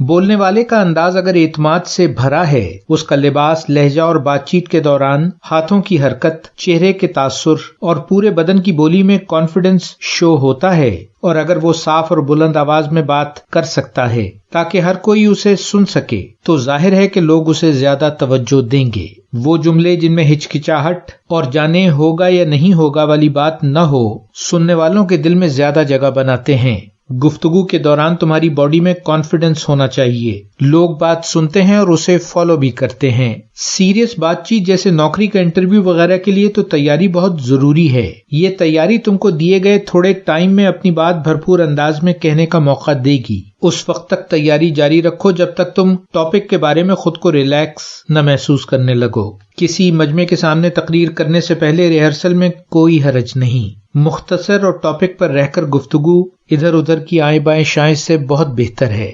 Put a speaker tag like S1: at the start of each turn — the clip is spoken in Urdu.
S1: بولنے والے کا انداز اگر اعتماد سے بھرا ہے، اس کا لباس، لہجہ اور بات چیت کے دوران ہاتھوں کی حرکت، چہرے کے تاثر اور پورے بدن کی بولی میں کانفیڈنس شو ہوتا ہے، اور اگر وہ صاف اور بلند آواز میں بات کر سکتا ہے تاکہ ہر کوئی اسے سن سکے، تو ظاہر ہے کہ لوگ اسے زیادہ توجہ دیں گے۔ وہ جملے جن میں ہچکچاہٹ اور جانے ہوگا یا نہیں ہوگا والی بات نہ ہو، سننے والوں کے دل میں زیادہ جگہ بناتے ہیں۔ گفتگو کے دوران تمہاری باڈی میں کانفیڈنس ہونا چاہیے، لوگ بات سنتے ہیں اور اسے فالو بھی کرتے ہیں۔ سیریس بات چیت جیسے نوکری کا انٹرویو وغیرہ کے لیے تو تیاری بہت ضروری ہے۔ یہ تیاری تم کو دیے گئے تھوڑے ٹائم میں اپنی بات بھرپور انداز میں کہنے کا موقع دے گی۔ اس وقت تک تیاری جاری رکھو جب تک تم ٹاپک کے بارے میں خود کو ریلیکس نہ محسوس کرنے لگو۔ کسی مجمع کے سامنے تقریر کرنے سے پہلے ریہرسل میں کوئی حرج نہیں۔ مختصر اور ٹاپک پر رہ کر گفتگو ادھر ادھر کی آئیں بائیں شائیں سے بہت بہتر ہے۔